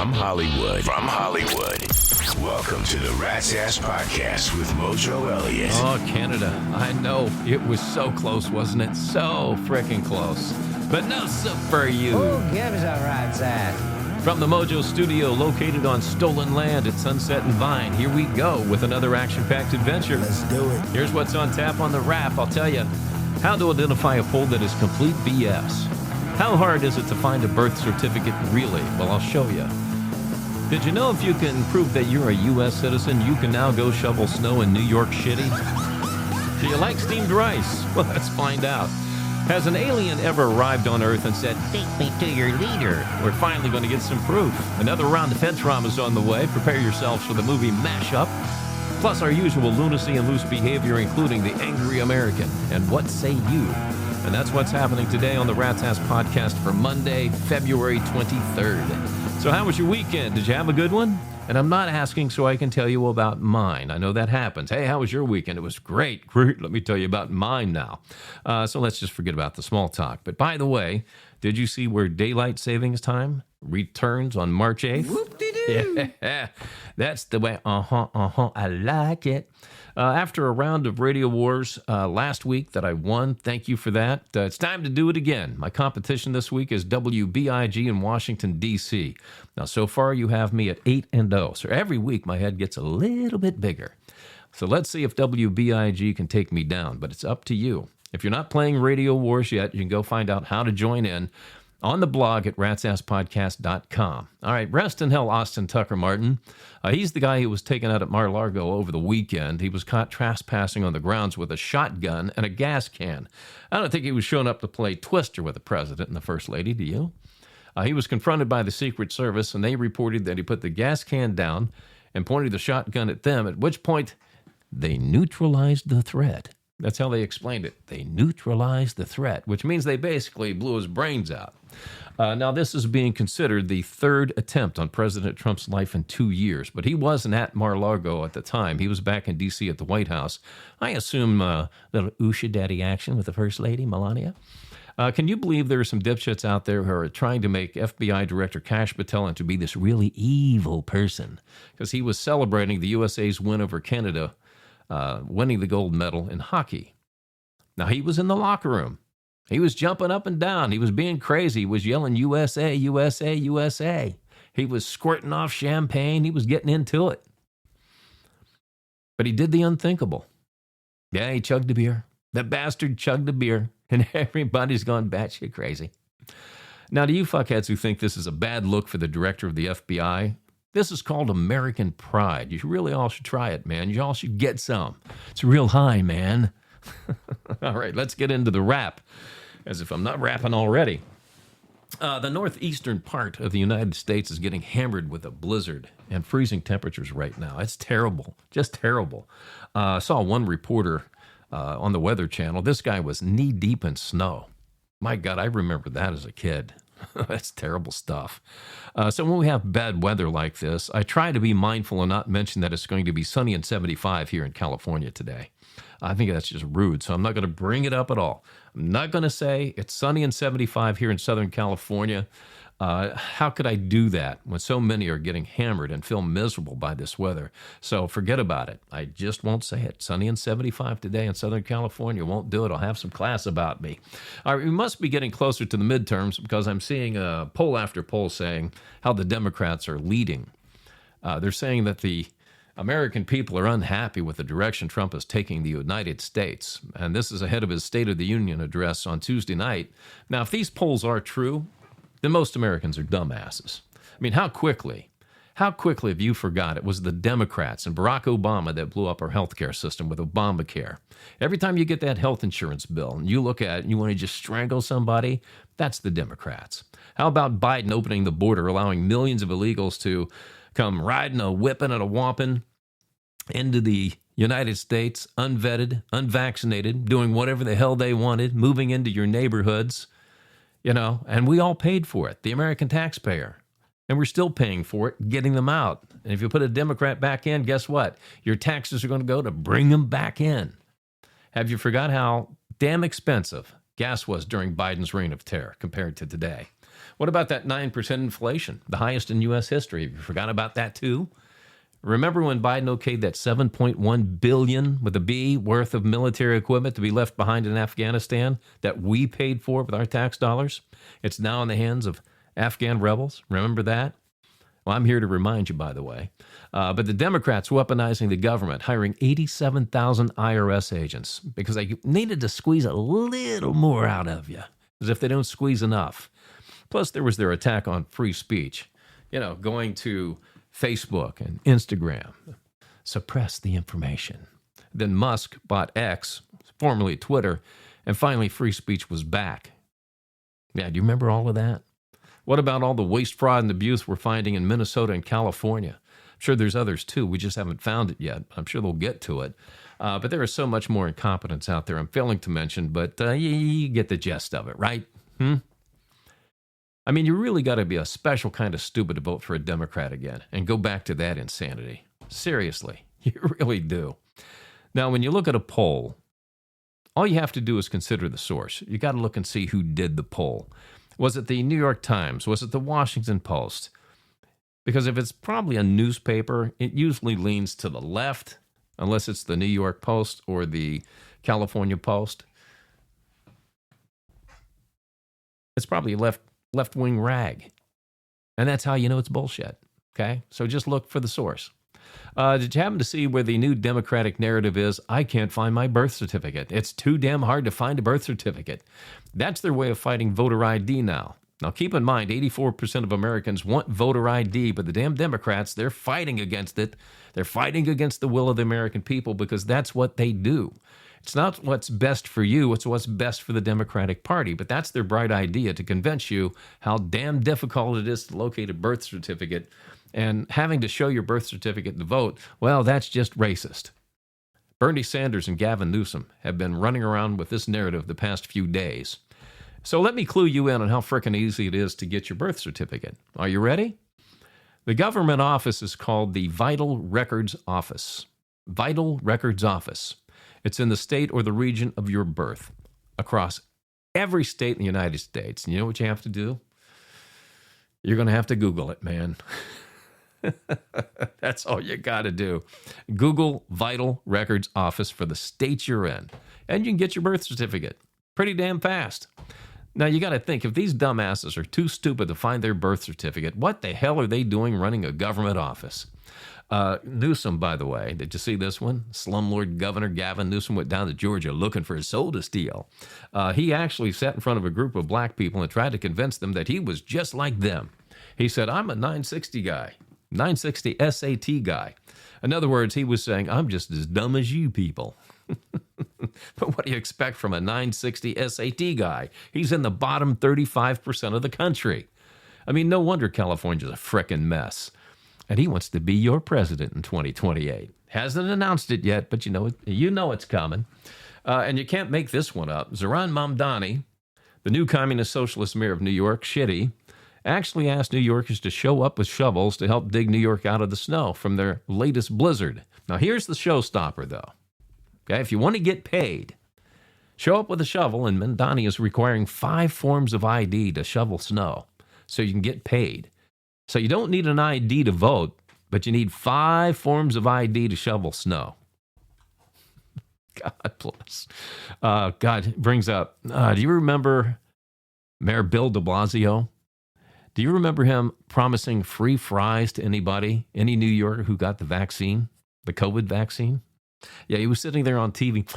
From Hollywood. Welcome to the Rat's Ass Podcast with Mojo Elliott. Oh, Canada. I know. It was so close, wasn't it? So freaking close. But no soup for you. Who gives a rat's ass? From the Mojo studio located on stolen land at Sunset and Vine, here we go with another action-packed adventure. Let's do it. Here's what's on tap on the wrap. I'll tell you how to identify a poll that is complete BS. How hard is it to find a birth certificate really? Well, I'll show you. Did you know if you can prove that you're a U.S. citizen, you can now go shovel snow in New York City? Do you like steamed rice? Well, let's find out. Has an alien ever arrived on Earth and said, "Take me to your leader"? We're finally going to get some proof. Another round of head trauma is on the way. Prepare yourselves for the movie Mashup. Plus our usual lunacy and loose behavior, including the angry American. And what say you? And that's what's happening today on the Rat's Ass Podcast for Monday, February 23rd. So how was your weekend? Did you have a good one? And I'm not asking so I can tell you about mine. I know that happens. Hey, how was your weekend? It was great. Let me tell you about mine now. So let's just forget about the small talk. But by the way, did you see where daylight savings time returns on March 8th? Whoop-de-doo. Yeah, that's the way. I like it. After a round of radio wars last week that I won, thank you for that. It's time to do it again. My competition this week is WBIG in Washington, D.C. Now, so far you have me at 8-0. So every week my head gets a little bit bigger. So let's see if WBIG can take me down, but it's up to you. If you're not playing Radio Wars yet, you can go find out how to join in on the blog at ratsasspodcast.com. All right, rest in hell, Austin Tucker Martin. He's the guy who was taken out at Mar-a-Lago over the weekend. He was caught trespassing on the grounds with a shotgun and a gas can. I don't think he was showing up to play Twister with the president and the first lady, do you? He was confronted by the Secret Service, and they reported that he put the gas can down and pointed the shotgun at them, at which point they neutralized the threat. That's how they explained it. They neutralized the threat, which means they basically blew his brains out. Now, this is being considered the third attempt on President Trump's life in 2 years, but he wasn't at Mar-a-Lago at the time. He was back in D.C. at the White House. I assume little Usha Daddy action with the First Lady, Melania. Can you believe there are some dipshits out there who are trying to make FBI Director Kash Patel into be this really evil person? Because he was celebrating the USA's win over Canada, winning the gold medal in hockey. Now, he was in the locker room. He was jumping up and down. He was being crazy. He was yelling, USA, USA, USA. He was squirting off champagne. He was getting into it. But he did the unthinkable. Yeah, he chugged a beer. The bastard chugged a beer, and everybody's gone batshit crazy. Now, to you fuckheads who think this is a bad look for the director of the FBI, this is called American pride. You really all should try it, man. You all should get some. It's real high, man. All right, let's get into the rap, as if I'm not rapping already. The northeastern part of the United States is getting hammered with a blizzard and freezing temperatures right now. It's terrible, just terrible. I saw one reporter on the Weather Channel. This guy was knee-deep in snow. My God, I remember that as a kid. That's terrible stuff. So when we have bad weather like this, I try to be mindful and not mention that it's going to be sunny and 75 here in California today. I think that's just rude, so I'm not going to bring it up at all. I'm not going to say it's sunny and 75 here in Southern California. How could I do that when so many are getting hammered and feel miserable by this weather? So forget about it. I just won't say it. Sunny and 75 today in Southern California. Won't do it. I'll have some class about me. All right, we must be getting closer to the midterms because I'm seeing poll after poll saying how the Democrats are leading. They're saying that the American people are unhappy with the direction Trump is taking the United States. And this is ahead of his State of the Union address on Tuesday night. Now, if these polls are true, then most Americans are dumbasses. I mean, how quickly have you forgot it was the Democrats and Barack Obama that blew up our healthcare system with Obamacare? Every time you get that health insurance bill and you look at it and you want to just strangle somebody, that's the Democrats. How about Biden opening the border, allowing millions of illegals to come riding a whipping and a whomping into the United States, unvetted, unvaccinated, doing whatever the hell they wanted, moving into your neighborhoods, and we all paid for it, the American taxpayer. And we're still paying for it, getting them out. And if you put a Democrat back in, guess what? Your taxes are going to go to bring them back in. Have you forgot how damn expensive gas was during Biden's reign of terror compared to today? What about that 9% inflation, the highest in U.S. history? Have you forgot about that too? Remember when Biden okayed that $7.1 billion with a B worth of military equipment to be left behind in Afghanistan that we paid for with our tax dollars? It's now in the hands of Afghan rebels. Remember that? Well, I'm here to remind you, by the way. But the Democrats weaponizing the government, hiring 87,000 IRS agents because they needed to squeeze a little more out of you, as if they don't squeeze enough. Plus, there was their attack on free speech, going to Facebook and Instagram, suppress the information. Then Musk bought X, formerly Twitter, and finally free speech was back. Yeah, do you remember all of that? What about all the waste, fraud, and abuse we're finding in Minnesota and California? I'm sure there's others too. We just haven't found it yet. I'm sure they'll get to it. But there is so much more incompetence out there I'm failing to mention, but you get the gist of it, right? I mean, you really got to be a special kind of stupid to vote for a Democrat again and go back to that insanity. Seriously, you really do. Now, when you look at a poll, all you have to do is consider the source. You got to look and see who did the poll. Was it the New York Times? Was it the Washington Post? Because if it's probably a newspaper, it usually leans to the left, unless it's the New York Post or the California Post. It's probably left-wing rag. And that's how you know it's bullshit. Okay? So just look for the source. Did you happen to see where the new Democratic narrative is, I can't find my birth certificate. It's too damn hard to find a birth certificate. That's their way of fighting voter ID now. Now, keep in mind, 84% of Americans want voter ID, but the damn Democrats, they're fighting against it. They're fighting against the will of the American people because that's what they do. It's not what's best for you, it's what's best for the Democratic Party. But that's their bright idea, to convince you how damn difficult it is to locate a birth certificate. And having to show your birth certificate to vote, well, that's just racist. Bernie Sanders and Gavin Newsom have been running around with this narrative the past few days. So let me clue you in on how frickin' easy it is to get your birth certificate. Are you ready? The government office is called the Vital Records Office. Vital Records Office. It's in the state or the region of your birth, across every state in the United States. And you know what you have to do? You're going to have to Google it, man. That's all you got to do. Google Vital Records Office for the state you're in, and you can get your birth certificate pretty damn fast. Now, you got to think, if these dumbasses are too stupid to find their birth certificate, what the hell are they doing running a government office? Newsom, by the way, did you see this one? Slumlord Governor Gavin Newsom went down to Georgia looking for his soul to steal. He actually sat in front of a group of black people and tried to convince them that he was just like them. He said, I'm a 960 guy. 960 SAT guy. In other words, he was saying, I'm just as dumb as you people. But what do you expect from a 960 SAT guy? He's in the bottom 35% of the country. I mean, no wonder California's a frickin' mess. And he wants to be your president in 2028. Hasn't announced it yet, but you know it's coming. And you can't make this one up. Zohran Mamdani, the new communist socialist mayor of New York, Shitty, actually asked New Yorkers to show up with shovels to help dig New York out of the snow from their latest blizzard. Now, here's the showstopper, though. Okay, if you want to get paid, show up with a shovel, and Mamdani is requiring 5 forms of ID to shovel snow so you can get paid. So you don't need an ID to vote, but you need 5 forms of ID to shovel snow. God bless. God brings up, do you remember Mayor Bill de Blasio? Do you remember him promising free fries to anybody, any New Yorker who got the vaccine, the COVID vaccine? Yeah, he was sitting there on TV.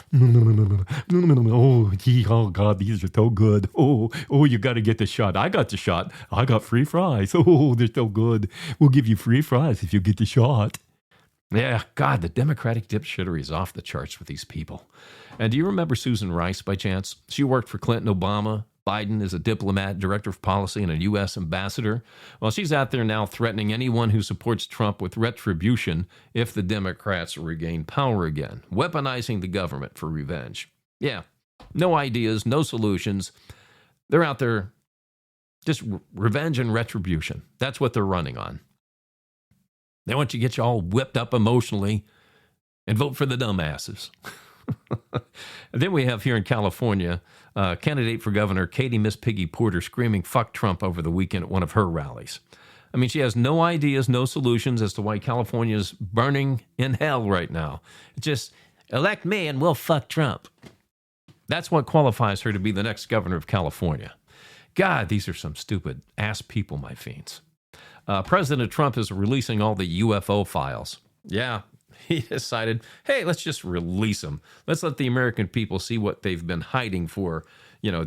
Oh, God, these are so good. Oh, you got to get the shot. I got the shot. I got free fries. Oh, they're so good. We'll give you free fries if you get the shot. Yeah, God, the Democratic dipshittery is off the charts with these people. And do you remember Susan Rice by chance? She worked for Clinton, Obama. Biden is a diplomat, director of policy, and a U.S. ambassador. Well, she's out there now threatening anyone who supports Trump with retribution if the Democrats regain power again, weaponizing the government for revenge. Yeah, no ideas, no solutions. They're out there just revenge and retribution. That's what they're running on. They want you to get you all whipped up emotionally and vote for the dumbasses. Then we have here in California, candidate for governor Katie Miss Piggy Porter screaming "fuck Trump" over the weekend at one of her rallies. I mean, she has no ideas, no solutions as to why California is burning in hell right now. Just elect me and we'll fuck Trump. That's what qualifies her to be the next governor of California. God, these are some stupid ass people, my fiends. President Trump is releasing all the UFO files. Yeah, he decided, hey, let's just release them. Let's let the American people see what they've been hiding for,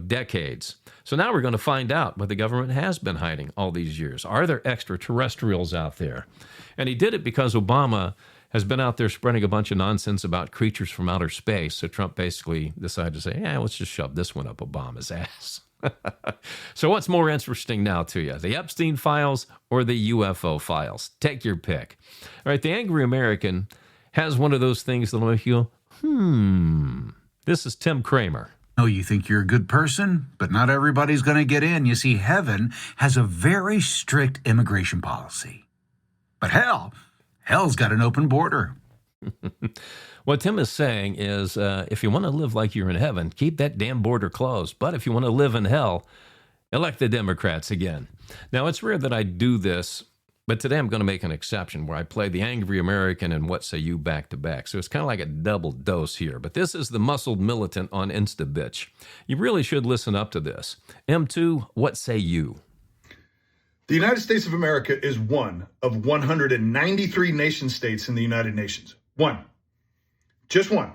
decades. So now we're going to find out what the government has been hiding all these years. Are there extraterrestrials out there? And he did it because Obama has been out there spreading a bunch of nonsense about creatures from outer space. So Trump basically decided to say, let's just shove this one up Obama's ass. So what's more interesting now to you, the Epstein files or the UFO files? Take your pick. All right, the angry American has one of those things that'll make you go, This is Tim Kramer. Oh, you think you're a good person, but not everybody's going to get in. You see, heaven has a very strict immigration policy. But hell's got an open border. What Tim is saying is, if you want to live like you're in heaven, keep that damn border closed. But if you want to live in hell, elect the Democrats again. Now, it's rare that I do this, but today I'm going to make an exception where I play the angry American and What Say You back to back. So it's kind of like a double dose here. But this is the muscled militant on InstaBitch. You really should listen up to this. M2, What Say You? The United States of America is one of 193 nation states in the United Nations. One. Just one.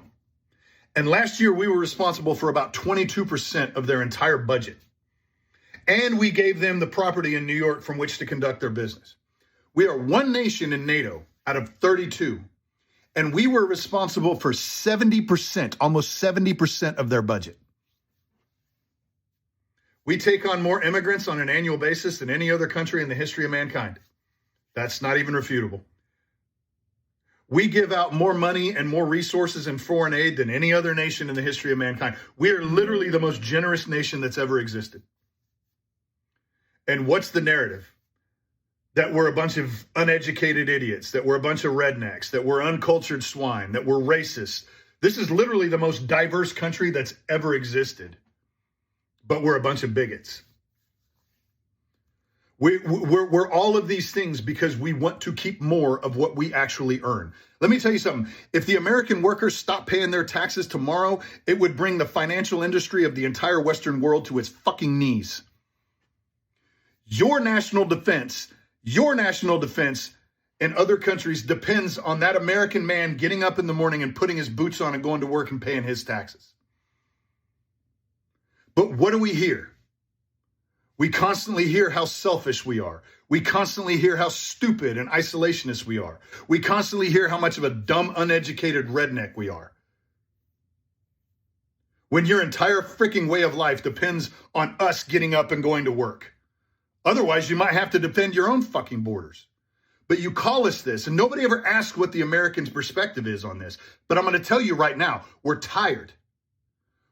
And last year, we were responsible for about 22% of their entire budget. And we gave them the property in New York from which to conduct their business. We are one nation in NATO out of 32. And we were responsible for 70%, almost 70% of their budget. We take on more immigrants on an annual basis than any other country in the history of mankind. That's not even refutable. We give out more money and more resources in foreign aid than any other nation in the history of mankind. We are literally the most generous nation that's ever existed. And what's the narrative? That we're a bunch of uneducated idiots, that we're a bunch of rednecks, that we're uncultured swine, that we're racist. This is literally the most diverse country that's ever existed. But we're a bunch of bigots. We're all of these things because we want to keep more of what we actually earn. Let me tell you something. If the American workers stopped paying their taxes tomorrow, it would bring the financial industry of the entire Western world to its fucking knees. Your national defense in other countries depends on that American man getting up in the morning and putting his boots on and going to work and paying his taxes. But what do we hear? We constantly hear how selfish we are. We constantly hear how stupid and isolationist we are. We constantly hear how much of a dumb, uneducated redneck we are. When your entire freaking way of life depends on us getting up and going to work. Otherwise, you might have to defend your own fucking borders. But you call us this, and nobody ever asks what the American's perspective is on this. But I'm going to tell you right now, we're tired.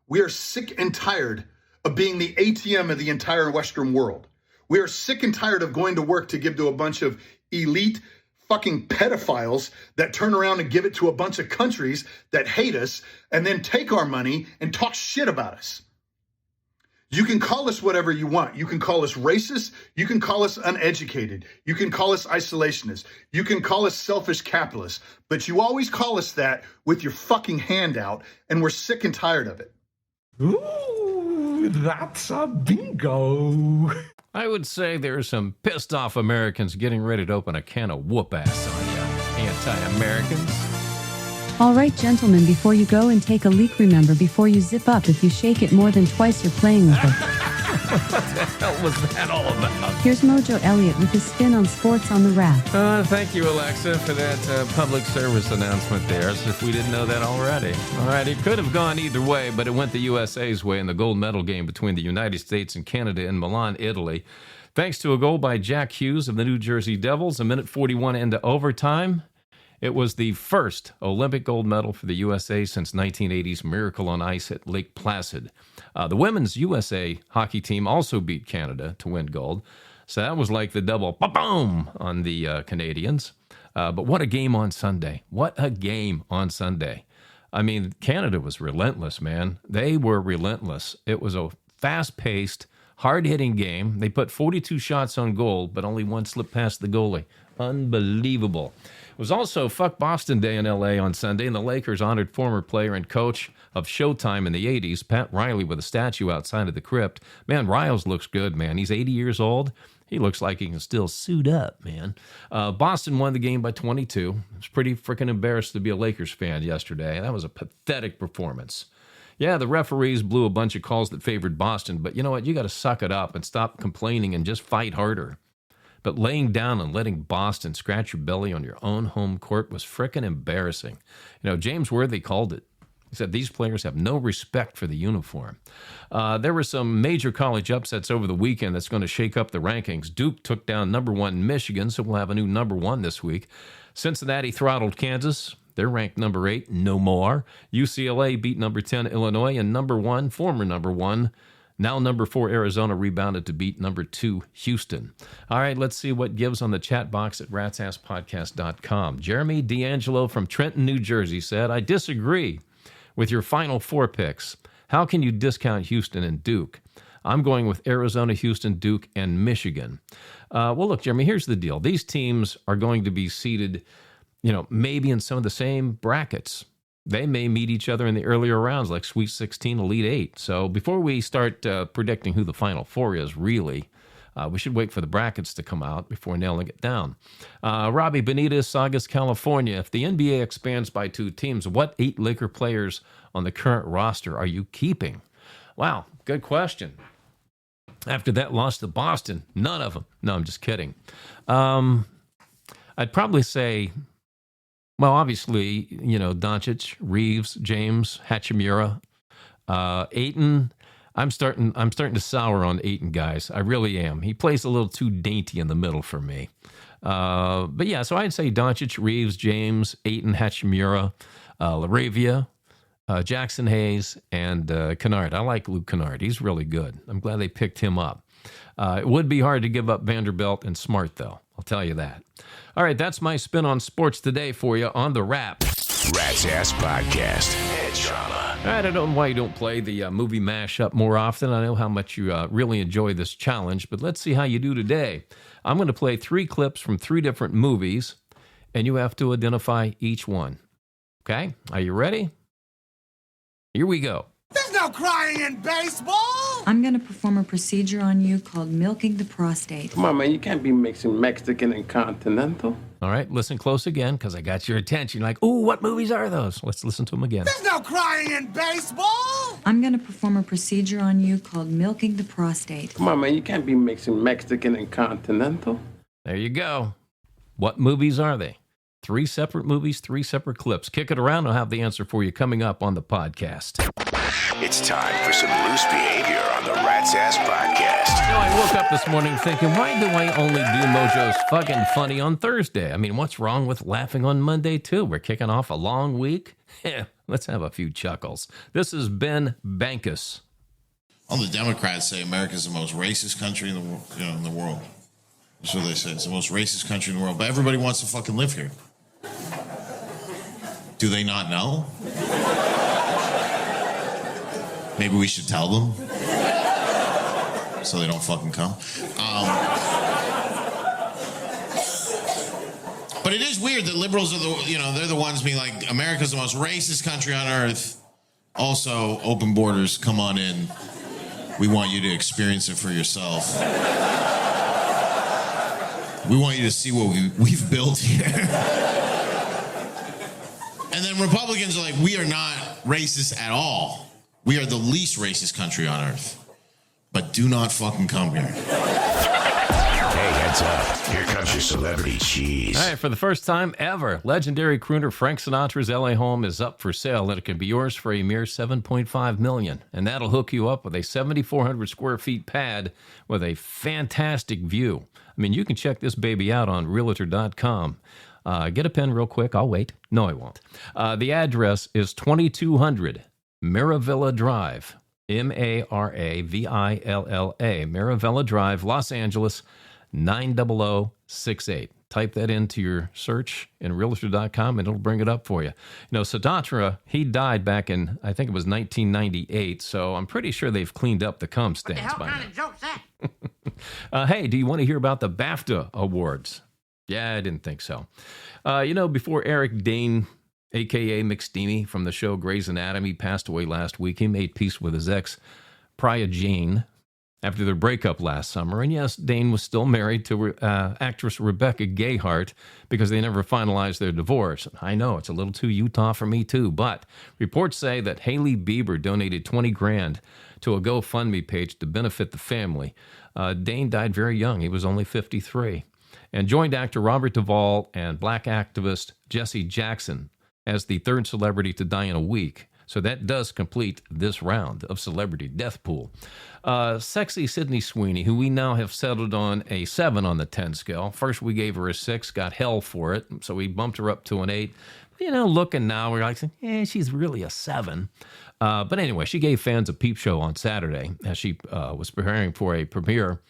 We are sick and tired of being the ATM of the entire Western world. We are sick and tired of going to work to give to a bunch of elite fucking pedophiles that turn around and give it to a bunch of countries that hate us and then take our money and talk shit about us. You can call us whatever you want. You can call us racist. You can call us uneducated. You can call us isolationists. You can call us selfish capitalists. But you always call us that with your fucking hand out, and we're sick and tired of it. Ooh, that's a bingo. I would say there are some pissed off Americans getting ready to open a can of whoop ass on you, anti-Americans. All right, gentlemen, before you go and take a leak, remember, before you zip up, if you shake it more than twice, you're playing with it. What the hell was that all about? Here's Mojo Elliott with his spin on sports on the Wrap. Thank you, Alexa, for that public service announcement there, as if we didn't know that already. All right, it could have gone either way, but it went the USA's way in the gold medal game between the United States and Canada in Milan, Italy. Thanks to a goal by Jack Hughes of the New Jersey Devils, a minute 41 into overtime. It was the first Olympic gold medal for the USA since 1980's Miracle on Ice at Lake Placid. The women's USA hockey team also beat Canada to win gold. So that was like the double boom on the Canadians. But what a game on Sunday. What a game on Sunday. I mean, Canada was relentless, man. They were relentless. It was a fast-paced, hard-hitting game. They put 42 shots on goal, but only one slipped past the goalie. Unbelievable. It was also Fuck Boston Day in L.A. on Sunday, and the Lakers honored former player and coach of Showtime in the 80s, Pat Riley, with a statue outside of the crypt. Man, Riles looks good, man. He's 80 years old. He looks like he can still suit up, man. Boston won the game by 22. I was pretty freaking embarrassed to be a Lakers fan yesterday. That was a pathetic performance. Yeah, the referees blew a bunch of calls that favored Boston, but you know what? You got to suck it up and stop complaining and just fight harder. But laying down and letting Boston scratch your belly on your own home court was frickin' embarrassing. You know, James Worthy called it. He said these players have no respect for the uniform. There were some major college upsets over the weekend that's going to shake up the rankings. Duke took down number 1 Michigan, so we'll have a new number 1 this week. Cincinnati throttled Kansas. They're ranked number 8, no more. UCLA beat number 10 Illinois, and number 1, former number 1, now number 4 Arizona rebounded to beat number 2 Houston. All right, let's see what gives on the chat box at ratsasspodcast.com. Jeremy D'Angelo from Trenton, New Jersey said, I disagree with your final 4 picks. How can you discount Houston and Duke? I'm going with Arizona, Houston, Duke, and Michigan. Well, look, Jeremy, here's the deal. These teams are going to be seated, you know, maybe in some of the same brackets. They may meet each other in the earlier rounds, like Sweet 16, Elite 8. So before we start predicting who the Final Four is, really, we should wait for the brackets to come out before nailing it down. Robbie Benitez, Saugus, California. If the NBA expands by 2 teams, what 8 Laker players on the current roster are you keeping? Wow, good question. After that loss to Boston, none of them. No, I'm just kidding. I'd probably say, well, obviously, you know, Doncic, Reeves, James, Hachimura, Ayton. I'm starting to sour on Ayton, guys. I really am. He plays a little too dainty in the middle for me. But yeah, so I'd say Doncic, Reeves, James, Ayton, Hachimura, LaRavia, Jackson Hayes, and Kennard. I like Luke Kennard. He's really good. I'm glad they picked him up. It would be hard to give up Vanderbilt and Smart, though. I'll tell you that. All right, that's my spin on sports today for you on The Wrap. Rat's Ass Podcast. Head trauma. All right, I don't know why you don't play the movie mashup more often. I know how much you really enjoy this challenge, but let's see how you do today. I'm going to play 3 clips from 3 different movies, and you have to identify each one. Okay? Are you ready? Here we go. There's no crying in baseball! I'm going to perform a procedure on you called milking the prostate. Come on, man, you can't be mixing Mexican and continental. All right, listen close again, because I got your attention. Like, ooh, what movies are those? Let's listen to them again. There's no crying in baseball! I'm going to perform a procedure on you called milking the prostate. Come on, man, you can't be mixing Mexican and continental. There you go. What movies are they? 3 separate movies, 3 separate clips. Kick it around. I'll have the answer for you coming up on the podcast. It's time for some loose behavior on the Rat's Ass Podcast. You know, I woke up this morning thinking, why do I only do Mojo's fucking funny on Thursday? I mean, what's wrong with laughing on Monday, too? We're kicking off a long week. Let's have a few chuckles. This is Ben Bankus. All the Democrats say America's the most racist country in the world. That's what they say. It's the most racist country in the world. But everybody wants to fucking live here. Do they not know? Maybe we should tell them so they don't fucking come. But it is weird that liberals are they're the ones being like, America's the most racist country on earth. Also, open borders, come on in. We want you to experience it for yourself. We want you to see what we've built here. And then Republicans are like, we are not racist at all. We are the least racist country on earth. But do not fucking come here. Hey, heads up. Here comes your celebrity cheese. All right, for the first time ever, legendary crooner Frank Sinatra's LA home is up for sale, and it can be yours for a mere $7.5 million. And that'll hook you up with a 7,400 square feet pad with a fantastic view. I mean, you can check this baby out on Realtor.com. Get a pen real quick. I'll wait. No, I won't. The address is 2200 Maravilla Drive, Maravilla, Maravilla Drive, Los Angeles, 90068. type that into your search in Realtor.com, and it'll bring it up for you. Sinatra, he died back in, I think it was 1998, so I'm pretty sure they've cleaned up the cum stains by now. What the hell kind of joke's that? Hey, do you want to hear about the BAFTA Awards? Yeah, I didn't think so. Before Eric Dane, a.k.a. McSteamy from the show Grey's Anatomy, passed away last week, he made peace with his ex, Priya Jane, after their breakup last summer. And yes, Dane was still married to actress Rebecca Gayheart because they never finalized their divorce. I know, it's a little too Utah for me too, but reports say that Hailey Bieber donated $20,000 to a GoFundMe page to benefit the family. Dane died very young. He was only 53. And joined actor Robert Duvall and black activist Jesse Jackson as the third celebrity to die in a week. So that does complete this round of Celebrity Death Pool. Sexy Sydney Sweeney, who we now have settled on a 7 on the 10 scale. First we gave her a 6, got hell for it, so we bumped her up to an 8. Looking now, we're like, she's really a 7. But anyway, she gave fans a peep show on Saturday as she was preparing for a premiere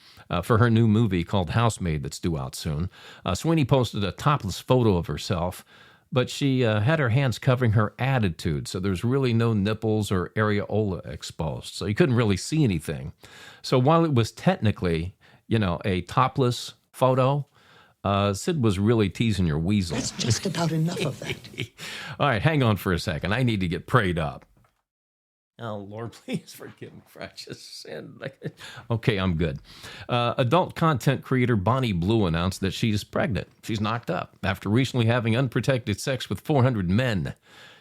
for her new movie called Housemaid that's due out soon. Sweeney posted a topless photo of herself, but she had her hands covering her attitude, so there's really no nipples or areola exposed, so you couldn't really see anything. So while it was technically, a topless photo, Sid was really teasing your weasel. That's just about enough of that. All right, hang on for a second. I need to get prayed up. Oh, Lord, please forgive me for I just sinned. Okay, I'm good. Adult content creator Bonnie Blue announced that she's pregnant. She's knocked up after recently having unprotected sex with 400 men.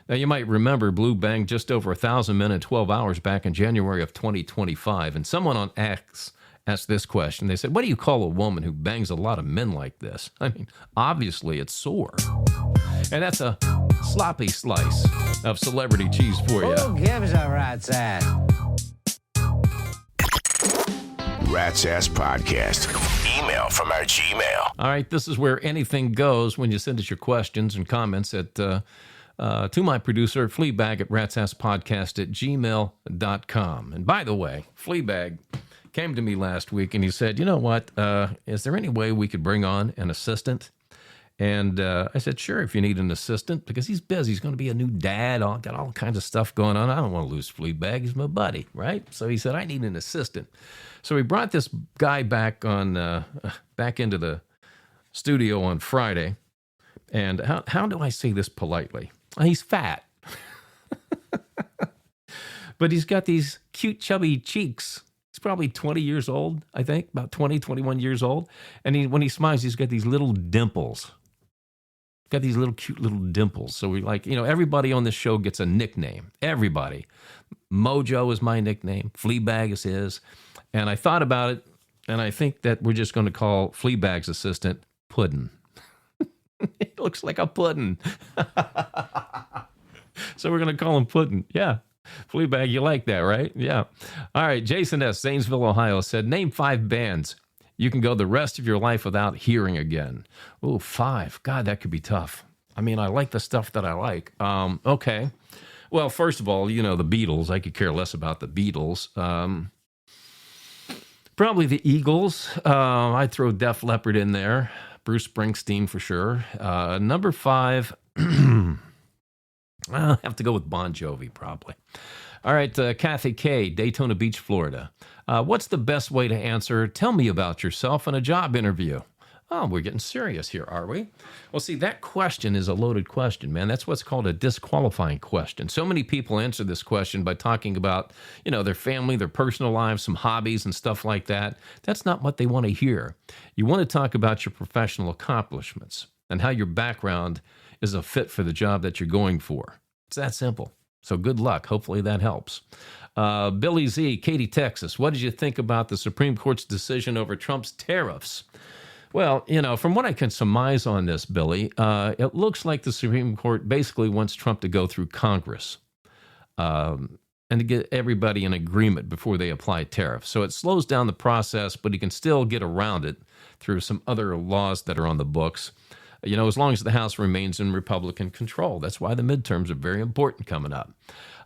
Now, you might remember Blue banged just over 1,000 men in 12 hours back in January of 2025. And someone on X asked this question. They said, what do you call a woman who bangs a lot of men like this? I mean, obviously it's sore. And that's a sloppy slice of celebrity cheese for you. Who gives a rat's ass? Rat's Ass Podcast. Email from our Gmail. All right, this is where anything goes when you send us your questions and comments to my producer, Fleabag at ratsasspodcast@gmail.com. And by the way, Fleabag came to me last week and he said, you know what, is there any way we could bring on an assistant? And I said, sure, if you need an assistant, because he's busy. He's going to be a new dad, got all kinds of stuff going on. I don't want to lose Fleabag. He's my buddy, right? So he said, I need an assistant. So he brought this guy back into the studio on Friday. And how do I say this politely? He's fat. But he's got these cute, chubby cheeks. He's probably 20 years old, I think, about 20, 21 years old. And when he smiles, he's got these little dimples. Got these little cute little dimples. So we everybody on this show gets a nickname. Everybody. Mojo is my nickname. Fleabag is his. And I thought about it, and I think that we're just going to call Fleabag's assistant Puddin'. It looks like a puddin'. So we're going to call him Puddin'. Yeah. Fleabag, you like that, right? Yeah. All right. Jason S., Zanesville, Ohio, said, name 5 bands you can go the rest of your life without hearing again. Oh, 5. God, that could be tough. I mean, I like the stuff that I like. Okay. Well, first of all, the Beatles. I could care less about the Beatles. Probably the Eagles. I'd throw Def Leppard in there. Bruce Springsteen for sure. Number 5, I'll have to go with Bon Jovi, probably. All right, Kathy K., Daytona Beach, Florida. What's the best way to answer, tell me about yourself in a job interview? Oh, we're getting serious here, are we? Well, see, that question is a loaded question, man. That's what's called a disqualifying question. So many people answer this question by talking about, their family, their personal lives, some hobbies and stuff like that. That's not what they want to hear. You want to talk about your professional accomplishments and how your background is a fit for the job that you're going for. It's that simple. So good luck. Hopefully that helps. Billy Z., Katy, Texas. What did you think about the Supreme Court's decision over Trump's tariffs? Well, from what I can surmise on this, Billy, it looks like the Supreme Court basically wants Trump to go through Congress and to get everybody in agreement before they apply tariffs. So it slows down the process, but he can still get around it through some other laws that are on the books, as long as the House remains in Republican control. That's why the midterms are very important coming up.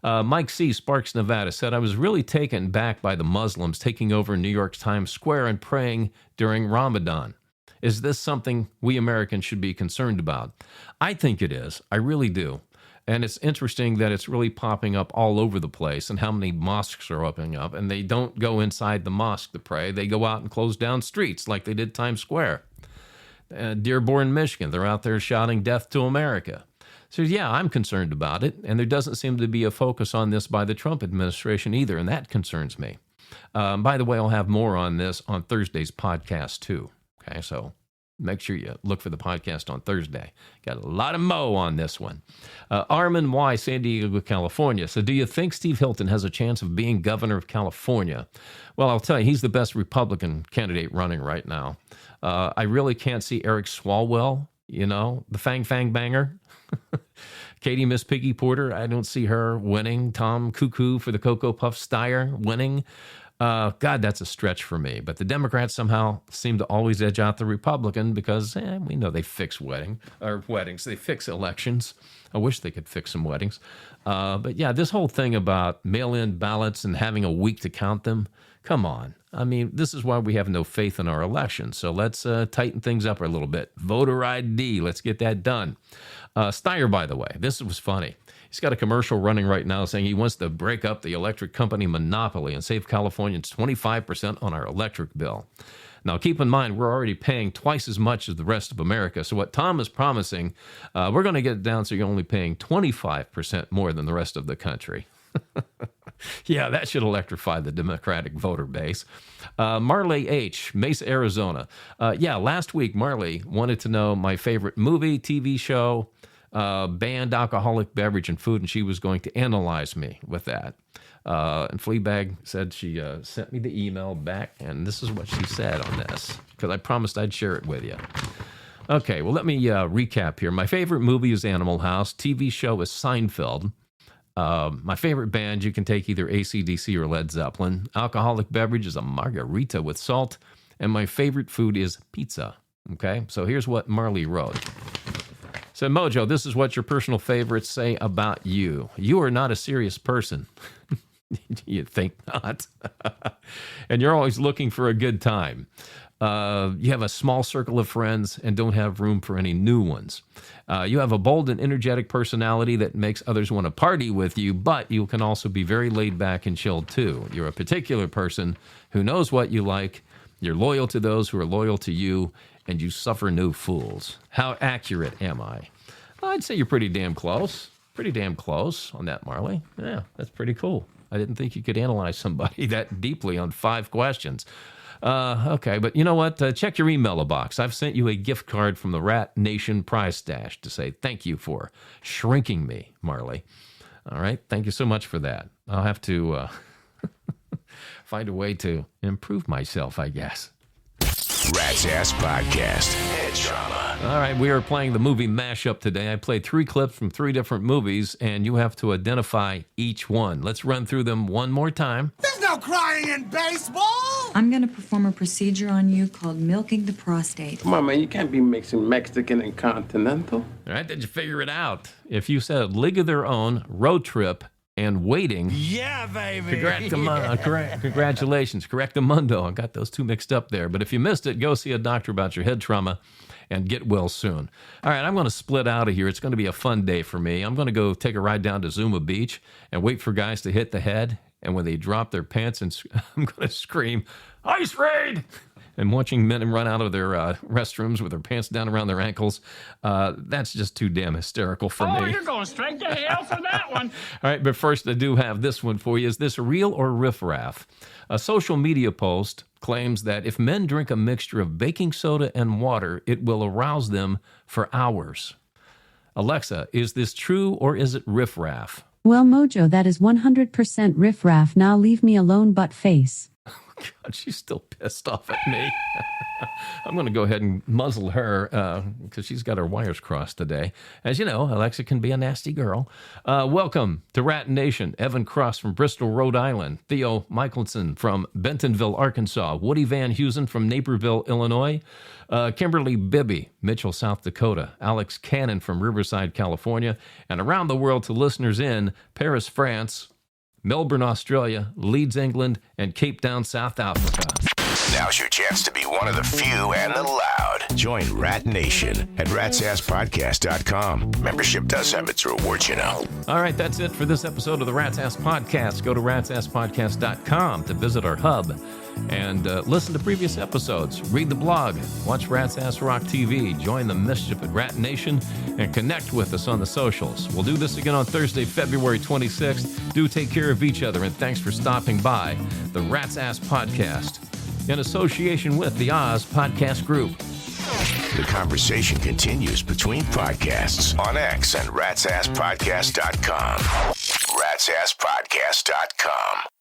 Mike C., Sparks, Nevada, said, I was really taken back by the Muslims taking over New York's Times Square and praying during Ramadan. Is this something we Americans should be concerned about? I think it is. I really do. And it's interesting that it's really popping up all over the place and how many mosques are opening up. And they don't go inside the mosque to pray. They go out and close down streets like they did Times Square. Dearborn, Michigan, they're out there shouting death to America. So, yeah, I'm concerned about it. And there doesn't seem to be a focus on this by the Trump administration either. And that concerns me. By the way, I'll have more on this on Thursday's podcast, too. Okay, so make sure you look for the podcast on Thursday. Got a lot of mo on this one. Armin Y., San Diego, California. So do you think Steve Hilton has a chance of being governor of California? Well, I'll tell you, he's the best Republican candidate running right now. I really can't see Eric Swalwell, the Fang Fang Banger. Katie Miss Piggy Porter, I don't see her winning. Tom Cuckoo for the Cocoa Puff Steyer winning. God, that's a stretch for me. But the Democrats somehow seem to always edge out the Republican because we know they fix weddings. They fix elections. I wish they could fix some weddings. But yeah, this whole thing about mail-in ballots and having a week to count them, come on. I mean, this is why we have no faith in our elections. So let's tighten things up a little bit. Voter ID, let's get that done. Steyer, by the way, this was funny. He's got a commercial running right now saying he wants to break up the electric company monopoly and save Californians 25% on our electric bill. Now, keep in mind, we're already paying twice as much as the rest of America. So what Tom is promising, we're going to get it down so you're only paying 25% more than the rest of the country. Yeah, that should electrify the Democratic voter base. Marley H., Mesa, Arizona. Last week, Marley wanted to know my favorite movie, TV show, band, alcoholic beverage, and food, and she was going to analyze me with that. And Fleabag said she sent me the email back, and this is what she said on this, because I promised I'd share it with you. Okay, well, let me recap here. My favorite movie is Animal House. TV show is Seinfeld. My favorite band, you can take either AC/DC or Led Zeppelin. Alcoholic beverage is a margarita with salt. And my favorite food is pizza. Okay, so here's what Marley wrote. So, Mojo, this is what your personal favorites say about you. You are not a serious person. You think not. And you're always looking for a good time. You have a small circle of friends and don't have room for any new ones. You have a bold and energetic personality that makes others want to party with you, but you can also be very laid back and chilled too. You're a particular person who knows what you like. You're loyal to those who are loyal to you, and you suffer no fools. How accurate am I? Well, I'd say you're pretty damn close. Pretty damn close on that, Marley. Yeah, that's pretty cool. I didn't think you could analyze somebody that deeply on 5 questions. Okay, but you know what? Check your email box. I've sent you a gift card from the Rat Nation Prize Stash to say thank you for shrinking me, Marley. All right, thank you so much for that. I'll have to find a way to improve myself, I guess. Rat's Ass Podcast. Head trauma. All right, we are playing the movie mashup today. I played 3 clips from 3 different movies, and you have to identify each one. Let's run through them one more time. There's no crying in baseball! I'm going to perform a procedure on you called milking the prostate. Come on, man, you can't be mixing Mexican and continental. All right, did you figure it out? If you said League of Their Own, Road Trip, and Waiting. Yeah, baby! Congratulations. Correctamundo. I got those 2 mixed up there. But if you missed it, go see a doctor about your head trauma and get well soon. All right, I'm going to split out of here. It's going to be a fun day for me. I'm going to go take a ride down to Zuma Beach and wait for guys to hit the head. And when they drop their pants, I'm going to scream, "Ice raid!" And watching men run out of their restrooms with their pants down around their ankles, that's just too damn hysterical for me. Oh, you're going straight to hell for that one. All right, but first I do have this one for you. Is this real or riffraff? A social media post claims that if men drink a mixture of baking soda and water, it will arouse them for hours. Alexa, is this true or is it riffraff? Well, Mojo, that is 100% riffraff. Now leave me alone, butt face. God, she's still pissed off at me. I'm going to go ahead and muzzle her because she's got her wires crossed today. As you know, Alexa can be a nasty girl. Welcome to Rat Nation. Evan Cross from Bristol, Rhode Island. Theo Michelson from Bentonville, Arkansas. Woody Van Heusen from Naperville, Illinois. Kimberly Bibby, Mitchell, South Dakota. Alex Cannon from Riverside, California. And around the world to listeners in Paris, France, Melbourne, Australia, Leeds, England, and Cape Town, South Africa. Now's your chance to be one one of the few and the loud. Join Rat Nation at ratsasspodcast.com. Membership does have its rewards, you know. All right, that's it for this episode of the Rat's Ass Podcast. Go to ratsasspodcast.com to visit our hub and listen to previous episodes. Read the blog, watch Rat's Ass Rock TV, join the mischief at Rat Nation, and connect with us on the socials. We'll do this again on Thursday, February 26th. Do take care of each other, and thanks for stopping by the Rat's Ass Podcast in association with the Oz Podcast Group. The conversation continues between podcasts on X and ratsasspodcast.com. ratsasspodcast.com.